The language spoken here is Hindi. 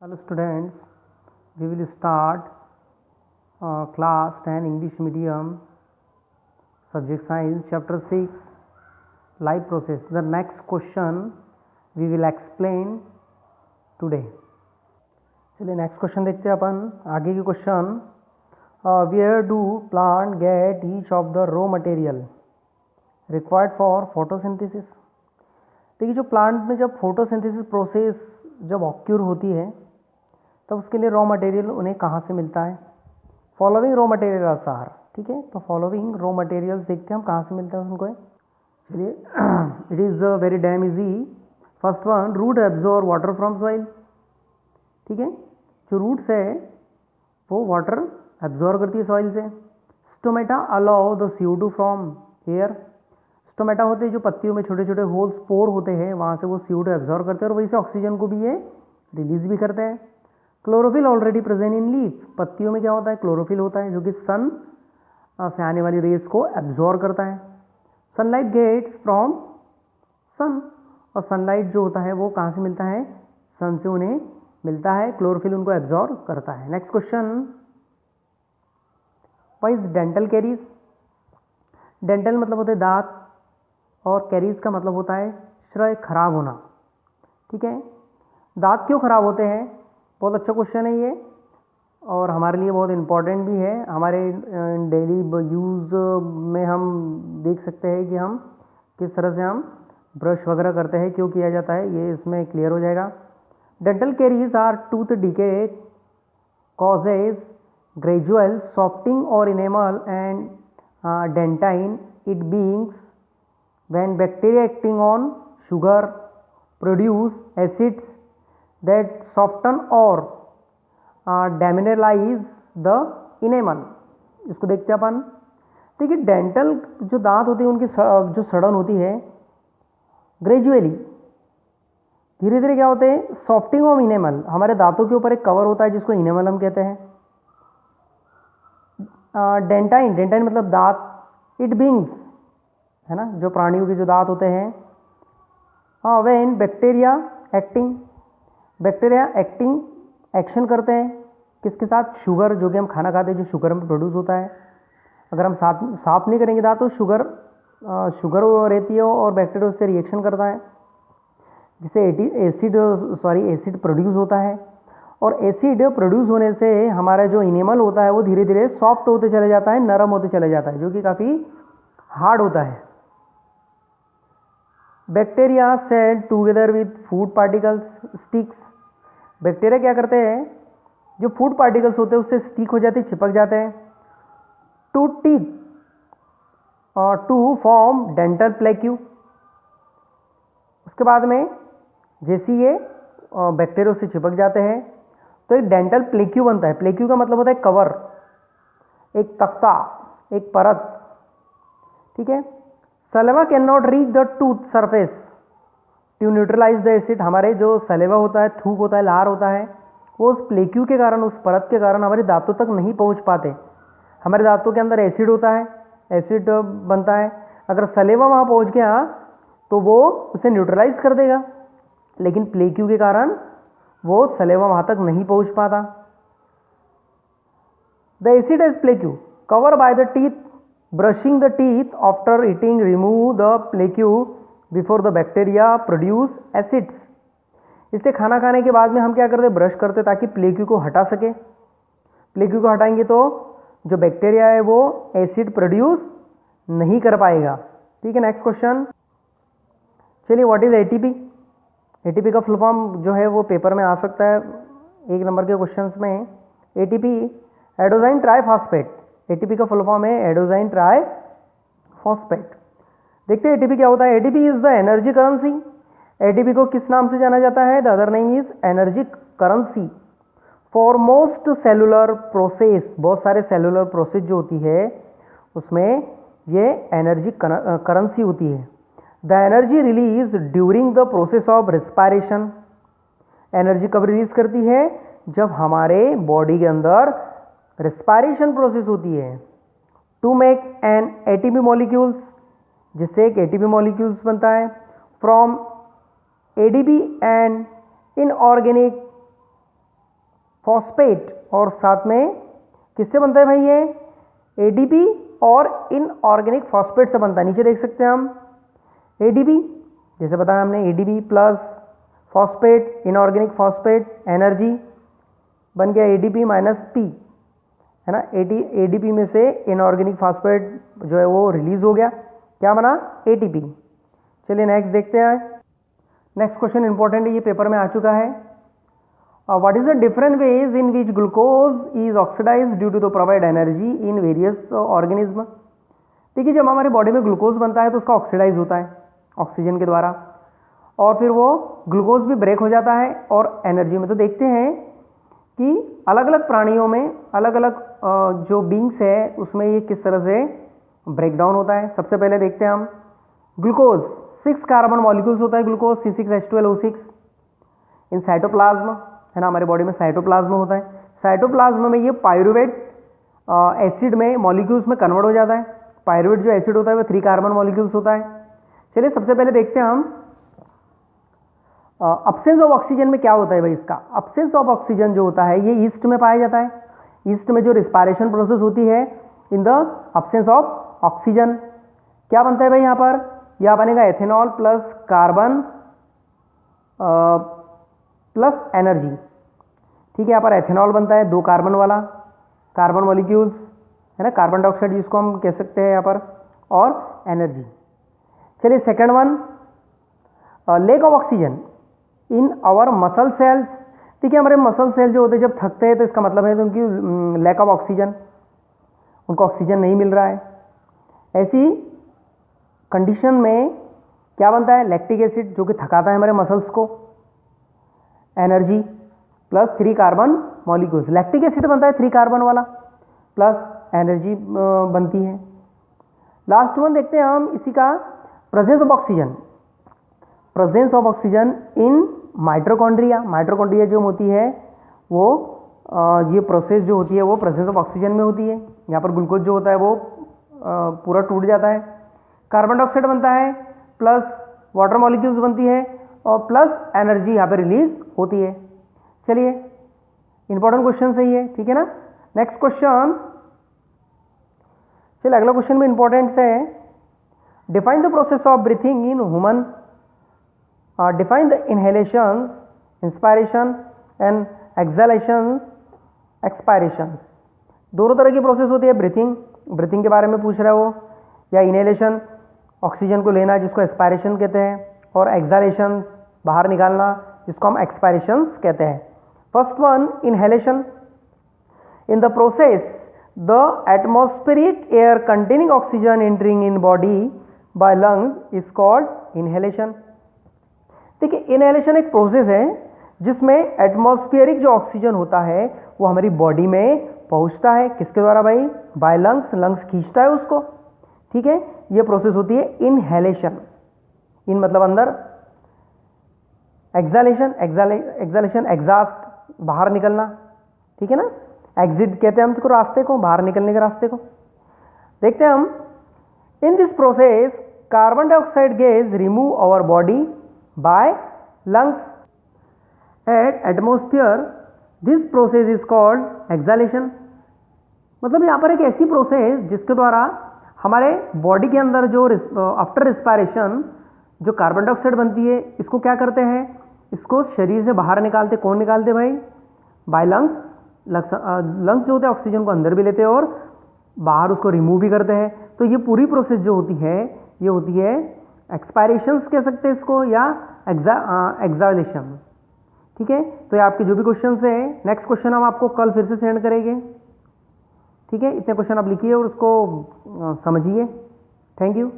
Hello students, we will start class 10 English medium subject science chapter 6 life process. The next question we will explain today. चलिए नेक्स्ट क्वेश्चन देखते हैं अपन. आगे के question, where do plant get each of the raw material required for photosynthesis. देखिए जो प्लांट में जब फोटोसिंथेसिस प्रोसेस जब ऑक्यूर होती है तब उसके लिए रॉ मटेरियल उन्हें कहाँ से मिलता है. Following raw materials are. ठीक है, तो फॉलोइंग रॉ मटेरियल्स देखते हैं हम कहाँ से मिलता है उनको. चलिए it is very damn easy. First one, root absorb water from soil. ठीक है, जो रूट्स है वो वाटर एब्जॉर्ब करती है सॉइल से. Stomata allow the CO2 from air. Stomata होते हैं जो पत्तियों में छोटे छोटे होल स्पोर होते हैं, वहाँ से वो CO2 एब्जॉर्ब करते हैं और वहीं से ऑक्सीजन को भी ये रिलीज भी करते हैं. Chlorophyll already present in leaf. पत्तियों में क्या होता है, क्लोरोफिल होता है जो कि सन से आने वाली रेस को एब्जॉर्ब करता है. Sunlight gets from sun. और सनलाइट जो होता है वो कहाँ से मिलता है, सन से उन्हें मिलता है. क्लोरोफिल उनको एब्जॉर्ब करता है. Next question, what is dental caries. Dental मतलब होते हैं दांत और कैरीज का मतलब होता है श्रय, खराब होना. ठीक है, दांत क्यों खराब होते हैं, बहुत अच्छा क्वेश्चन है ये और हमारे लिए बहुत इम्पॉर्टेंट भी है. हमारे डेली यूज़ में हम देख सकते हैं कि हम किस तरह से हम ब्रश वगैरह करते हैं, क्यों किया जाता है, ये इसमें क्लियर हो जाएगा. Dental caries are tooth decay causes gradual softening or enamel and dentine. It beings when bacteria acting on sugar produce acids that soften or demineralize the enamel. इसको देखते हैं अपन. देखिए डेंटल जो दांत होती है उनकी जो सड़न होती है ग्रेजुअली धीरे धीरे क्या होते हैं, सॉफ्टिंग ऑफ इनेमल. हमारे दांतों के ऊपर एक कवर होता है जिसको इनेमल हम कहते हैं. डेंटाइन, डेंटाइन मतलब दांत. इट बींग्स है ना, जो प्राणियों के जो दांत होते हैं. When bacteria acting, bacteria acting action करते हैं किसके साथ, शुगर, जो कि हम खाना खाते हैं जो शुगर में प्रोड्यूस होता है. अगर हम साफ नहीं करेंगे दांत तो शुगर रहती है और बैक्टीरिया उससे रिएक्शन करता है जिससे एसिड प्रोड्यूस होता है. और एसिड प्रोड्यूस होने से हमारा जो इनेमल होता है वो धीरे धीरे सॉफ्ट होते चले जाता है, नरम होते चले जाता है, जो कि काफ़ी हार्ड होता है. Bacteria cell together with food particles sticks. Bacteria क्या करते हैं, जो फूड पार्टिकल्स होते हैं उससे स्टिक हो जाते हैं, चिपक जाते हैं. To teeth to form dental plaque. उसके बाद में जैसे ये बैक्टीरिया से चिपक जाते हैं तो एक डेंटल प्लेक्यू बनता है. प्लेक्यू का मतलब होता है कवर, एक तख्ता, एक परत. ठीक है, saliva can not reach the tooth surface to neutralize the acid. हमारे जो सलेवा होता है, थूक होता है, लार होता है, वो उस प्लेक्यू के कारण, उस परत के कारण हमारे दांतों तक नहीं पहुंच पाते. हमारे दांतों के अंदर एसिड होता है, एसिड बनता है. अगर सलेवा वहाँ पहुँच गया तो वो उसे न्यूट्रलाइज कर देगा, लेकिन प्लेक्यू के कारण वो सलेवा वहाँ तक नहीं पहुँच पाता. The acid as plaque cover by the teeth. Brushing the teeth after eating remove the plaque before the bacteria produce acids. इससे खाना खाने के बाद में हम क्या करते, ब्रश करते ताकि प्लेक्यू को हटा सके. प्लेक्यू को हटाएंगे तो जो बैक्टीरिया है वो एसिड प्रोड्यूस नहीं कर पाएगा. ठीक है, नेक्स्ट क्वेश्चन. चलिए, व्हाट इज एटीपी. एटीपी का फुल फॉर्म जो है वो पेपर में आ सकता है 1 नंबर के क्वेश्चंस में. ATP adenosine triphosphate. एटीपी का फुल फॉर्म है एडोजाइन ट्राइफॉस्फेट. देखते हैं एटीपी क्या होता है. ATP is the energy currency. ATP को किस नाम से जाना जाता है, the other name is energy currency for most cellular process. बहुत सारे सेलुलर प्रोसेस जो होती है उसमें ये एनर्जी करेंसी होती है. The energy release during the process of respiration. Energy कब रिलीज करती है, जब हमारे बॉडी के अंदर रेस्पायरेशन प्रोसेस होती है. To make an ATP molecules, जिससे एक एटीपी मॉलिक्यूल्स बनता है. From ADP and inorganic phosphate और साथ में किससे बनता है भाई ये, एडीपी और इनऑर्गेनिक फॉस्फेट से बनता है। नीचे देख सकते हैं हम एडीपी, जैसे बताया हमने ADP plus phosphate, inorganic phosphate, energy बन गया एडीपी माइनस पी, है ना। एडीपी में से इनऑर्गेनिक फॉस्फेट जो है वो रिलीज हो गया, क्या बना, एटीपी। चलिए नेक्स्ट देखते हैं। नेक्स्ट क्वेश्चन इंपॉर्टेंट है, ये पेपर में आ चुका है। What is the different ways in which glucose is oxidize due to the provide energy in various organism. देखिए जब हमारे बॉडी में ग्लूकोज बनता है तो उसका ऑक्सीडाइज होता है ऑक्सीजन के द्वारा, और फिर वो ग्लूकोज भी ब्रेक हो जाता है और एनर्जी में। तो देखते हैं कि अलग अलग प्राणियों में अलग अलग जो बींग्स है उसमें ये किस तरह से ब्रेक डाउन होता है। सबसे पहले देखते हैं हम ग्लूकोज 6 कार्बन मॉलिक्यूल्स होता है ग्लूकोज C6H12O6 इन साइटोप्लाज्म, है ना। हमारे बॉडी में साइटोप्लाज्म होता है, साइटोप्लाज्म में ये पायरुवेट एसिड में मॉलिक्यूल्स में कन्वर्ट हो जाता है। पायरुवेट जो एसिड होता है वो 3 कार्बन मॉलिक्यूल्स होता है। चलिए सबसे पहले देखते हैं हम अब्सेंस ऑफ ऑक्सीजन में क्या होता है भाई। इसका अब्सेंस ऑफ ऑक्सीजन जो होता है ये ईस्ट में पाया जाता है। ईस्ट में जो रिस्पायरेशन प्रोसेस होती है in the absence of oxygen, क्या बनता है भाई यहाँ पर, यह बनेगा ethanol plus carbon plus energy, ठीक है। यहाँ पर एथेनॉल बनता है 2 कार्बन वाला, कार्बन मॉलिक्यूल्स, है ना, कार्बन डाइऑक्साइड जिसको हम कह सकते हैं यहाँ पर, और एनर्जी। चलिए second one, lack of oxygen in our muscle cells. ठीक है, हमारे मसल सेल जो होते हैं जब थकते हैं तो इसका मतलब है तो उनकी लैक ऑफ ऑक्सीजन, उनको ऑक्सीजन नहीं मिल रहा है। ऐसी कंडीशन में क्या बनता है, लैक्टिक एसिड जो कि थकाता है हमारे मसल्स को, energy plus 3 carbon molecules. Lactic acid बनता है 3 कार्बन वाला प्लस एनर्जी बनती है। लास्ट वन देखते हैं हम इसी का, presence of oxygen. Presence of oxygen in mitochondria. Mitochondria जो होती है वो ये प्रोसेस जो होती है वो प्रेजेंस ऑफ ऑक्सीजन में होती है। यहाँ पर ग्लूकोज जो होता है वो पूरा टूट जाता है, कार्बन डाइऑक्साइड बनता है प्लस वाटर मॉलिक्यूल्स बनती है और प्लस एनर्जी यहाँ पे रिलीज होती है। चलिए इंपॉर्टेंट क्वेश्चन है ये, ठीक है ना। नेक्स्ट क्वेश्चन, चलिए अगला क्वेश्चन भी इंपॉर्टेंट है। Define the process of breathing in human. Define the inhalation, inspiration and exhalation, expiration. दोनों तरह की प्रोसेस होती है। ब्रीथिंग के बारे में पूछ रहा है वो, या इनहेलेशन ऑक्सीजन को लेना जिसको एस्पायरेशन कहते हैं, और एक्सहेलेशन बाहर निकालना जिसको हम एक्सपायरेशन कहते हैं। First one, inhalation. In the process the atmospheric air containing oxygen entering in body by lungs is called inhalation. देखिए इनहेलेशन एक प्रोसेस है जिसमें एटमॉस्फेरिक जो ऑक्सीजन होता है वो हमारी बॉडी में पहुंचता है, किसके द्वारा भाई, बाय लंग्स। लंग्स खींचता है उसको, ठीक है। ये प्रोसेस होती है इनहेलेशन। इन मतलब अंदर, एक्सहेलेशन, एक्सहेलेशन एग्जॉस्ट बाहर निकलना, ठीक है ना। एग्जिट कहते हैं हम इसको, रास्ते को, बाहर निकलने के रास्ते को। देखते हैं हम, in this process carbon dioxide gas remove our body by lungs at atmosphere. This process is called exhalation. मतलब यहाँ पर एक ऐसी प्रोसेस जिसके द्वारा हमारे बॉडी के अंदर जो आफ्टर रिस्पायरेशन जो कार्बन डाइऑक्साइड बनती है इसको क्या करते हैं, इसको शरीर से बाहर निकालते। कौन निकालते भाई, बाय लंग्स। लंग्स जो होते हैं ऑक्सीजन को अंदर भी लेते हैं और बाहर उसको रिमूव भी करते हैं। तो ये पूरी प्रोसेस जो होती है ये होती है एक्सपायरेशंस कह सकते हैं इसको, या एक्सहेलेशन, ठीक है। तो ये आपके जो भी क्वेश्चन है, नेक्स्ट क्वेश्चन हम आपको कल फिर से सेंड करेंगे, ठीक है। इतने क्वेश्चन आप लिखिए और उसको समझिए। Thank you.